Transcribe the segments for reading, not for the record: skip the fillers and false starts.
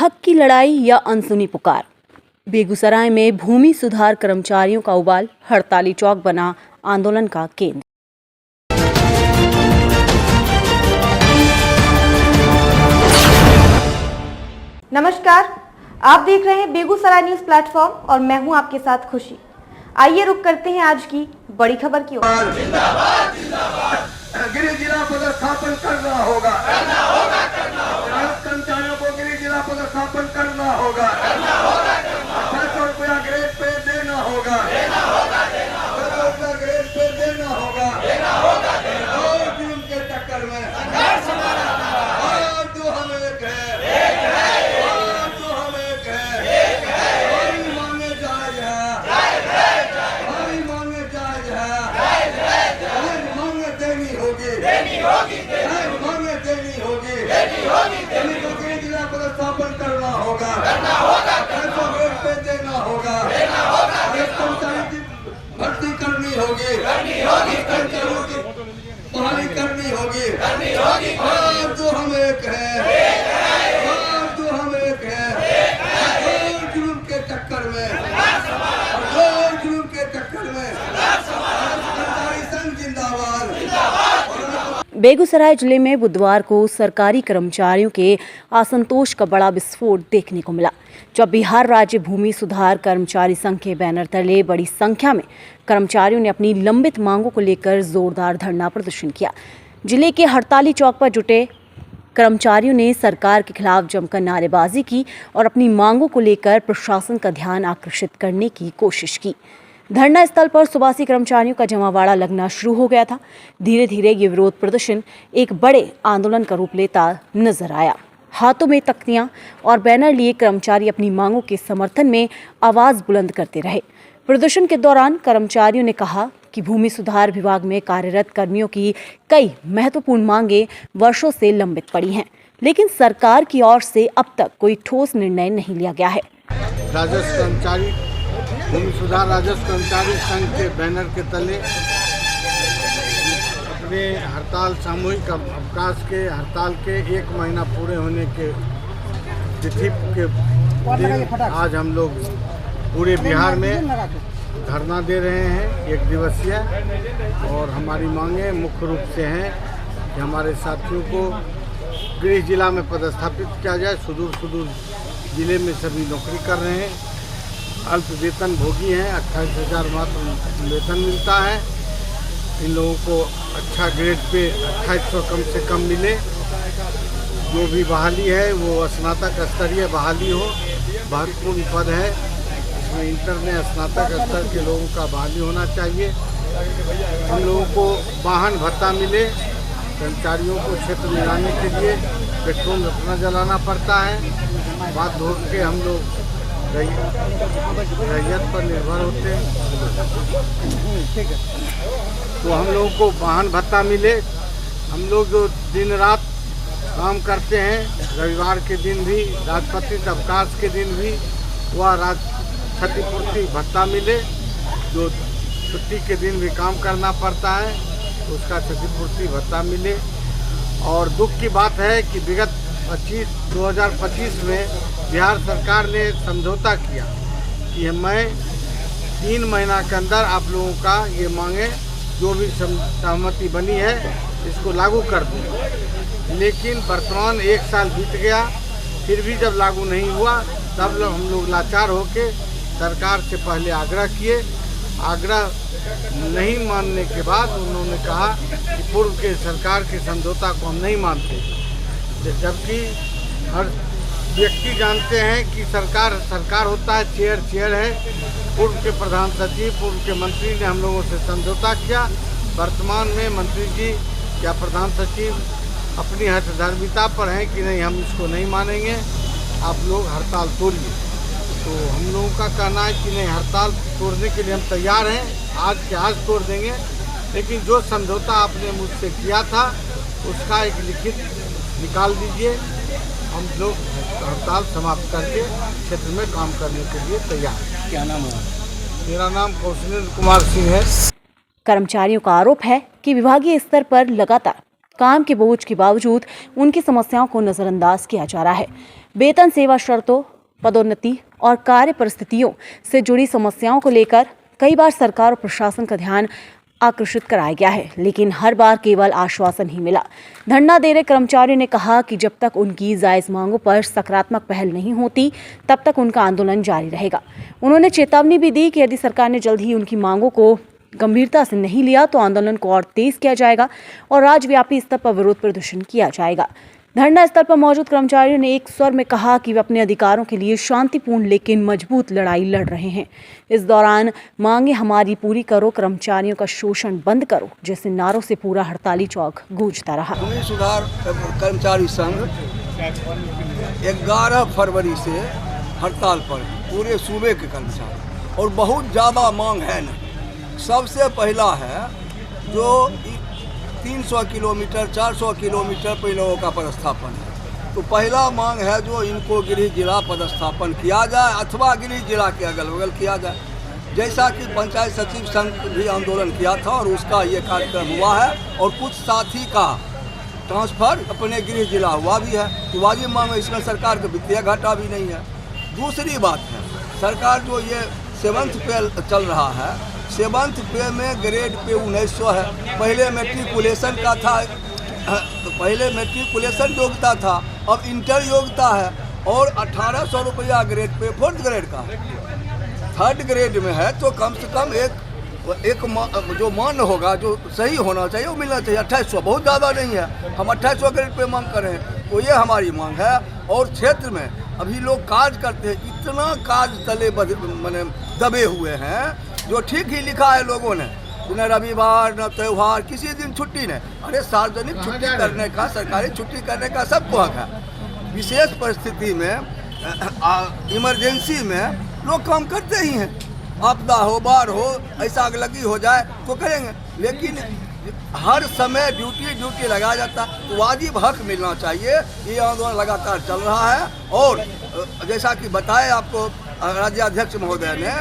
हक की लड़ाई या अनसुनी पुकार। बेगूसराय में भूमि सुधार कर्मचारियों का उबाल, हड़ताली चौक बना आंदोलन का केंद्र। नमस्कार, आप देख रहे हैं बेगूसराय न्यूज प्लेटफॉर्म और मैं हूं आपके साथ खुशी। आइए रुक करते हैं आज की बड़ी खबर की ओर। गृह जिला पदस्थापन करना होगा, कर्मचारियों को गृह जिला पदस्थापन करना होगा, 600 रुपया ग्रेड पे देना होगा, 600 रुपया ग्रेड पे देना होगा। और जुल्म के चक्कर में और जो हम एक है, और जो हम एक है, हमारी मांगे जायज है, हमारी मांगे जायज है, हमें मांगे देनी होगी, मांगे देनी होगी, हमें तो गृह जिला पदस्थापन करना होगा, 600 ग्रेड पे देना होगा, कर्मचारी की भर्ती करनी होगी, कर्मचारियों की बहाली करनी होगी, और जो हम एक है, और जो हम एक है, और जुल्म के चक्कर में, और जुल्म के चक्कर में कर्मचारी संघ जिंदाबाद। बेगूसराय जिले में बुधवार को सरकारी कर्मचारियों के असंतोष का बड़ा विस्फोट देखने को मिला, जब बिहार राज्य भूमि सुधार कर्मचारी संघ के बैनर तले बड़ी संख्या में कर्मचारियों ने अपनी लंबित मांगों को लेकर जोरदार धरना प्रदर्शन किया। जिले के हड़ताली चौक पर जुटे कर्मचारियों ने सरकार के खिलाफ जमकर नारेबाजी की और अपनी मांगों को लेकर प्रशासन का ध्यान आकर्षित करने की कोशिश की। धरना स्थल पर सुबासी कर्मचारियों का जमावाड़ा लगना शुरू हो गया था। धीरे धीरे ये विरोध प्रदर्शन एक बड़े आंदोलन का रूप लेता नजर आया। हाथों में तख्तियां और बैनर लिए कर्मचारी अपनी मांगों के समर्थन में आवाज बुलंद करते रहे। प्रदर्शन के दौरान कर्मचारियों ने कहा कि भूमि सुधार विभाग में कार्यरत कर्मियों की कई महत्वपूर्ण मांगे वर्षों से लंबित पड़ी हैं, लेकिन सरकार की ओर से अब तक कोई ठोस निर्णय नहीं लिया गया है। राजस्व कर्मचारी भूमि सुधार राजस्व कर्मचारी संघ के बैनर के तले अपने हड़ताल सामूहिक अवकाश के हड़ताल के 1 महीना पूरे होने के तिथि के दिन आज हम लोग पूरे बिहार में धरना दे रहे हैं, 1 दिवसीय। और हमारी मांगें मुख्य रूप से हैं कि हमारे साथियों को गृह जिला में पदस्थापित किया जाए। सुदूर जिले में सभी नौकरी कर रहे हैं, अल्प वेतन भोगी हैं, 28,000 मात्र वेतन मिलता है। इन लोगों को अच्छा ग्रेड पे 2800 कम से कम मिले। जो भी बहाली है वो स्नातक स्तरीय बहाली हो, महत्वपूर्ण पद है, इसमें इंटर में स्नातक स्तर के लोगों का बहाली होना चाहिए। हम लोगों को वाहन भत्ता मिले, कर्मचारियों को क्षेत्र में लाने के लिए पेट्रोल अपना जलाना पड़ता है, बात हो के हम लोग रैयत पर निर्भर होते हैं। तो हम लोगों को वाहन भत्ता मिले। हम लोग जो दिन रात काम करते हैं, रविवार के दिन भी, राजपत्रित अवकाश के दिन भी वह क्षतिपूर्ति भत्ता मिले। जो छुट्टी के दिन भी काम करना पड़ता है तो उसका क्षतिपूर्ति भत्ता मिले। और दुख की बात है कि विगत 2025 में बिहार सरकार ने समझौता किया कि मैं 3 महीना के अंदर आप लोगों का ये मांगे जो भी सहमति बनी है इसको लागू कर दूँ। लेकिन वर्तमान 1 साल बीत गया, फिर भी जब लागू नहीं हुआ तब हम लोग लाचार होकर सरकार से पहले आग्रह किए। आग्रह नहीं मानने के बाद उन्होंने कहा कि पूर्व के सरकार के समझौता को हम नहीं मानते, जबकि हर व्यक्ति जानते हैं कि सरकार होता है, चेयर है। पूर्व के प्रधान सचिव, पूर्व के मंत्री ने हम लोगों से समझौता किया। वर्तमान में मंत्री जी या प्रधान सचिव अपनी हठधर्मिता पर हैं कि नहीं, हम इसको नहीं मानेंगे, आप लोग हड़ताल तोड़िए। तो हम लोगों का कहना है कि नहीं, हड़ताल तोड़ने के लिए हम तैयार हैं, आज के आज तोड़ देंगे। लेकिन जो समझौता आपने मुझसे किया था उसका एक लिखित निकाल दीजिए। हम लोग हड़ताल समाप्त करके क्षेत्र में काम करने के लिए तैयार हैं। क्या नाम है? मेरा नाम कौशलेंद्र कुमार सिंह है। कर्मचारियों का आरोप है कि विभागीय स्तर पर लगातार काम के बोझ के बावजूद उनकी समस्याओं को नजरअंदाज किया जा रहा है। वेतन सेवा शर्तों, पदोन्नति और कार्य परिस्थितियों से जुड़ी समस्याओं को लेकर कई बार सरकार और प्रशासन का ध्यान आकर्षित कराया गया है, लेकिन हर बार केवल आश्वासन ही मिला। धरना दे रहे कर्मचारियों ने कहा कि जब तक उनकी जायज मांगों पर सकारात्मक पहल नहीं होती, तब तक उनका आंदोलन जारी रहेगा। उन्होंने चेतावनी भी दी कि यदि सरकार ने जल्द ही उनकी मांगों को गंभीरता से नहीं लिया तो आंदोलन को और तेज किया जाएगा और राज्यव्यापी स्तर पर विरोध प्रदर्शन किया जाएगा। धरना स्थल पर मौजूद कर्मचारियों ने एक स्वर में कहा कि वे अपने अधिकारों के लिए शांतिपूर्ण लेकिन मजबूत लड़ाई लड़ रहे हैं। इस दौरान मांगे हमारी पूरी करो, कर्मचारियों का शोषण बंद करो जैसे नारों से पूरा हड़ताली चौक गूंजता रहा। भूमि सुधार कर्मचारी संघ 11 फरवरी से हड़ताल पर पूरे सूबे के कर्मचारी, और बहुत ज़्यादा मांग है न। सबसे पहला है जो 300 किलोमीटर 400 किलोमीटर पर इन लोगों का पदस्थापन है, तो पहला मांग है जो इनको गृह जिला पदस्थापन किया जाए अथवा गृह जिला के अगल बगल किया जाए, जैसा कि पंचायत सचिव संघ भी आंदोलन किया था और उसका ये कार्यक्रम हुआ है, और कुछ साथी का ट्रांसफर अपने गृह जिला हुआ भी है। तो वाजिब मांग है, इसमें सरकार का वित्तीय घाटा भी नहीं है। दूसरी बात है, सरकार जो ये 7th पे चल रहा है, 7th पे में ग्रेड पे 1900 है। पहले मैट्रिकुलेशन का था, पहले मैट्रिकुलेशन योग्यता था, अब इंटर योग्यता है, और 1800 रुपया ग्रेड पे 4th ग्रेड का। 3rd ग्रेड में है तो कम से कम एक जो मान होगा, जो सही होना चाहिए वो मिलना चाहिए। 2800 बहुत ज़्यादा नहीं है, हम 2800 ग्रेड पे मांग कर रहे हैं, तो ये हमारी मांग है। और क्षेत्र में अभी लोग काज करते हैं, इतना काज तले मैंने दबे हुए हैं, जो ठीक ही लिखा है लोगों ने, न रविवार न त्यौहार, किसी दिन छुट्टी नहीं। अरे सार्वजनिक छुट्टी करने का, सरकारी छुट्टी करने का सबको हक है। विशेष परिस्थिति में, इमरजेंसी में लोग काम करते ही हैं। आपदा हो, बाढ़ हो, ऐसा आग लगी हो जाए तो करेंगे, लेकिन हर समय ड्यूटी लगाया जाता है। तो वाजिब हक मिलना चाहिए। ये आंदोलन लगातार चल रहा है, और जैसा कि बताए आपको राज्याध्यक्ष महोदय ने,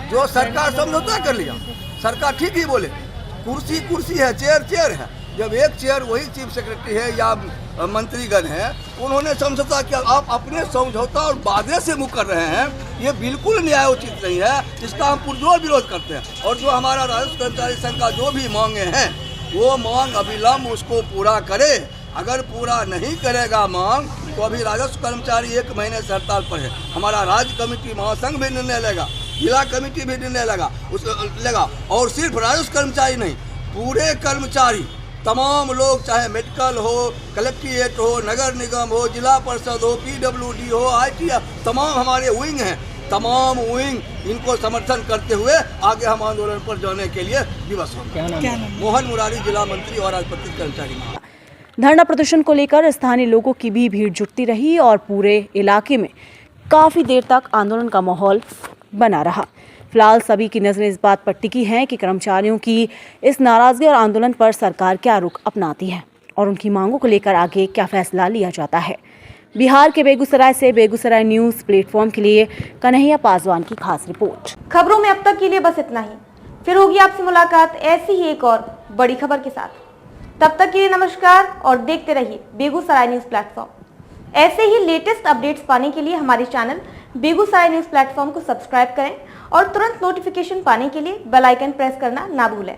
जो सरकार समझौता कर लिया, सरकार ठीक ही बोले, कुर्सी है, चेयर है। जब एक चेयर वही चीफ सेक्रेटरी है या मंत्रीगण है, उन्होंने समझौता किया। आप अपने समझौता और वादे से मुकर रहे हैं, ये बिल्कुल न्यायोचित नहीं है, इसका हम पुरजोर विरोध करते हैं। और जो हमारा राजस्व कर्मचारी संघ का जो भी मांगे हैं, वो मांग अविलंब उसको पूरा करे। अगर पूरा नहीं करेगा मांग, तो अभी राजस्व कर्मचारी 1 महीने से हड़ताल पर है। हमारा राज्य कमेटी महासंघ भी निर्णय लेगा, जिला कमेटी भी निर्णय लेगा, और सिर्फ राजस्व कर्मचारी नहीं, पूरे कर्मचारी, तमाम लोग, चाहे मेडिकल हो, कलेक्ट्रेट हो, नगर निगम हो, जिला परिषद हो, PWD हो, ITF, तमाम हमारे विंग हैं, तमाम विंग इनको समर्थन करते हुए आगे हम आंदोलन पर जाने के लिए विवश होंगे। मोहन मुरारी, जिला मंत्री और राजपत्रित कर्मचारी। धरना प्रदर्शन को लेकर स्थानीय लोगों की भी भीड़ जुटती रही और पूरे इलाके में काफी देर तक आंदोलन का माहौल बना रहा। फिलहाल सभी की नजरें इस बात पर टिकी हैं कि कर्मचारियों की इस नाराजगी और आंदोलन पर सरकार क्या रुख अपनाती है और उनकी मांगों को लेकर आगे क्या फैसला लिया जाता है। बिहार के बेगूसराय से बेगूसराय न्यूज प्लेटफॉर्म के लिए कन्हैया पासवान की खास रिपोर्ट। खबरों में अब तक के लिए बस इतना ही। फिर होगी आपसे मुलाकात ऐसी ही एक और बड़ी खबर के साथ। तब तक के लिए नमस्कार और देखते रहिए बेगूसराय न्यूज प्लेटफॉर्म। ऐसे ही लेटेस्ट अपडेट्स पाने के लिए हमारे चैनल बेगूसराय न्यूज प्लेटफॉर्म को सब्सक्राइब करें और तुरंत नोटिफिकेशन पाने के लिए बेल आइकन प्रेस करना ना भूलें।